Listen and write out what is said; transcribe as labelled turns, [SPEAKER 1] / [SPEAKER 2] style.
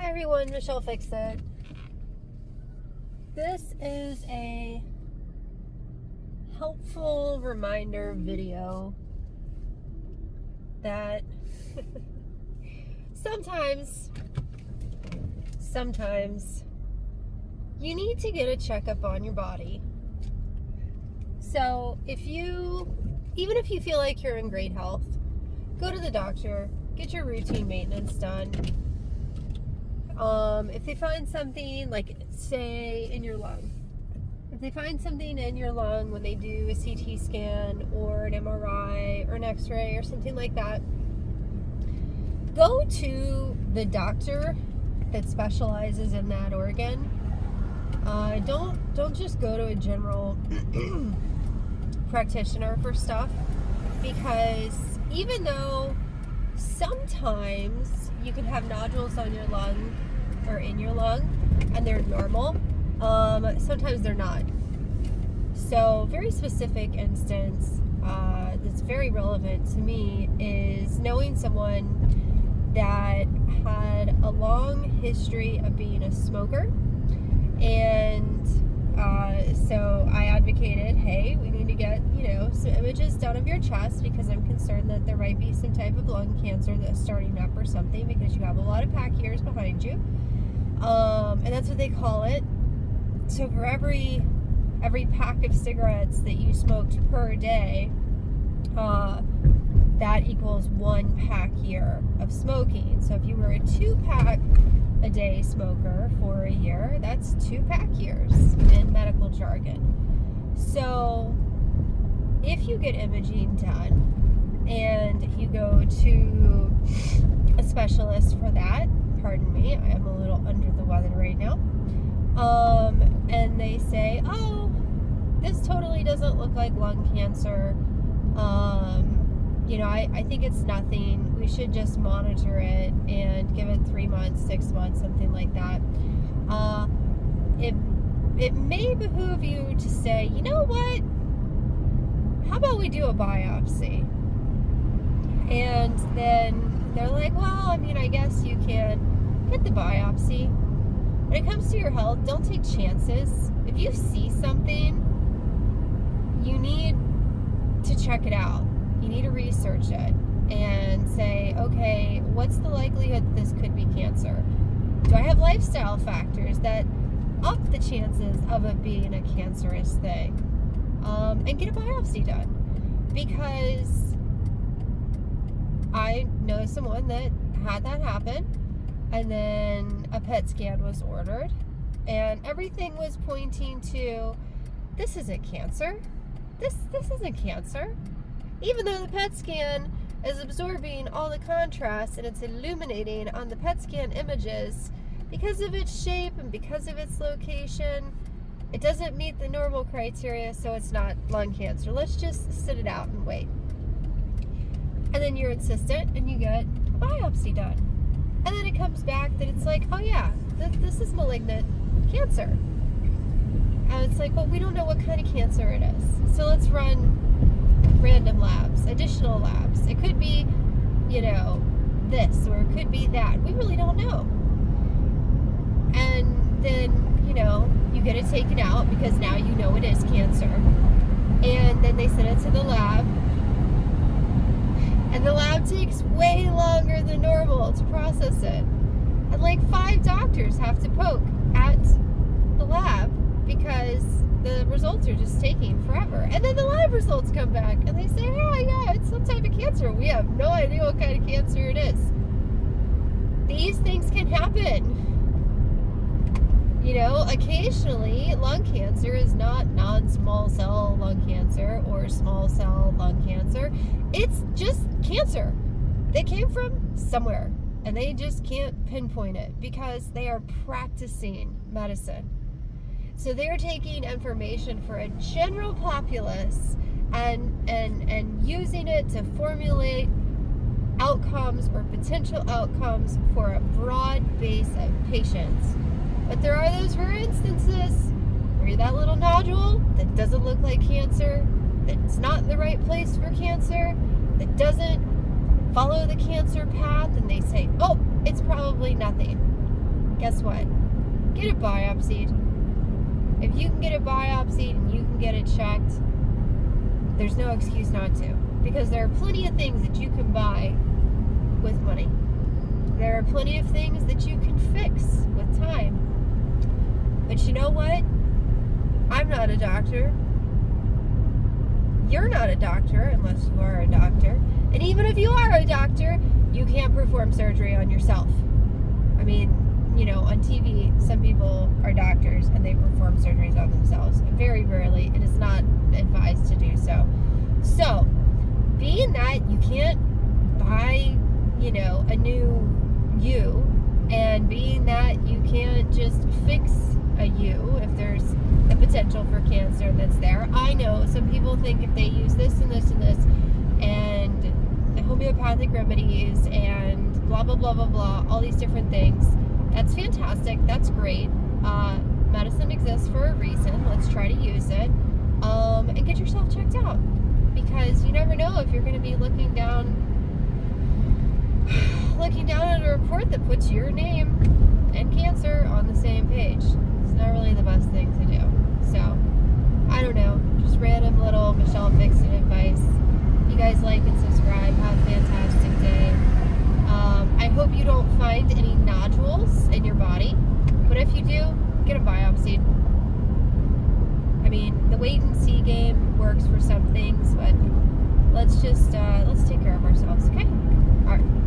[SPEAKER 1] Hi everyone, Michelle Fixit. This is a helpful reminder video that sometimes you need to get a checkup on your body. So even if you feel like you're in great health, go to the doctor, get your routine maintenance done. If they find something, like say in your lung, if they find something in your lung when they do a CT scan or an MRI or an X-ray or something like that, go to the doctor that specializes in that organ. Don't just go to a general practitioner for stuff, because even though sometimes you can have nodules on your lung or in your lung and they're normal, sometimes they're not. So very specific instance that's very relevant to me is knowing someone that had a long history of being a smoker. And so I advocated, hey, we need to get, some images done of your chest, because I'm concerned that there might be some type of lung cancer that's starting up or something, because you have a lot of pack years behind you. And that's what they call it. So for every pack of cigarettes that you smoked per day, that equals 1 pack year of smoking. So if you were a 2-pack a day smoker for a year, that's 2 pack years in medical jargon. So if you get imaging done and you go to a specialist for that, pardon me, I am a little under the weather right now, and they say, oh, this totally doesn't look like lung cancer, I think it's nothing, we should just monitor it and give it 3 months, 6 months, something like that. It may behoove you to say, you know what, how about we do a biopsy? And then they're like, well, I guess you can get the biopsy. When it comes to your health, don't take chances. If you see something, you need to check it out. You need to research it and say, okay, what's the likelihood this could be cancer? Do I have lifestyle factors that up the chances of it being a cancerous thing? And get a biopsy done. Because I know someone that had that happen, and then a PET scan was ordered, and everything was pointing to, this isn't cancer. This isn't cancer. Even though the PET scan is absorbing all the contrast and it's illuminating on the PET scan images, because of its shape and because of its location, it doesn't meet the normal criteria, so it's not lung cancer. Let's just sit it out and wait. And then you're insistent and you get a biopsy done. And then it comes back that it's like, oh yeah, this is malignant cancer. And it's like, well, we don't know what kind of cancer it is. So let's run random labs, additional labs. It could be, this, or it could be that. We really don't know. And then, you get it taken out because now you know it is cancer. And then they send it to the lab. And the lab takes way longer than normal to process it. And like 5 doctors have to poke at the lab because the results are just taking forever. And then the lab results come back and they say, yeah, it's some type of cancer. We have no idea what kind of cancer it is. These things can happen. Occasionally lung cancer is not non-small cell lung cancer or small cell lung cancer. It's just cancer. They came from somewhere and they just can't pinpoint it because they are practicing medicine. So they're taking information for a general populace and using it to formulate outcomes or potential outcomes for a broad base of patients. But there are those rare instances where you're that little nodule that doesn't look like cancer, that's not in the right place for cancer, that doesn't follow the cancer path, and they say, oh, it's probably nothing. guess what? Get it biopsied. If you can get it biopsied and you can get it checked, there's no excuse not to. Because there are plenty of things that you can buy with money. There are plenty of things that you can fix with time. But you know what? I'm not a doctor. You're not a doctor unless you are a doctor. And even if you are a doctor, you can't perform surgery on yourself. I mean, you know, on TV, some people are doctors and they perform surgeries on themselves. Very rarely. It is not advised to do so. So, being that you can't buy, you know, a new you, and being that you can't just fix a you if there's a potential for cancer that's there. I know some people think if they use this and this and this and homeopathic remedies and blah, blah, blah, blah, blah, all these different things, that's fantastic. That's great. Medicine exists for a reason. Let's try to use it. And get yourself checked out, because you never know if you're going to be looking down at a report that puts your name and cancer on the same page. It's not really the best thing to do. So, I don't know. Just random little Michelle Fixit advice. You guys like and subscribe. Have a fantastic day. I hope you don't find any nodules in your body. But if you do, get them biopsied. I mean, the wait and see game works for some things, but let's take care of ourselves, okay? All right.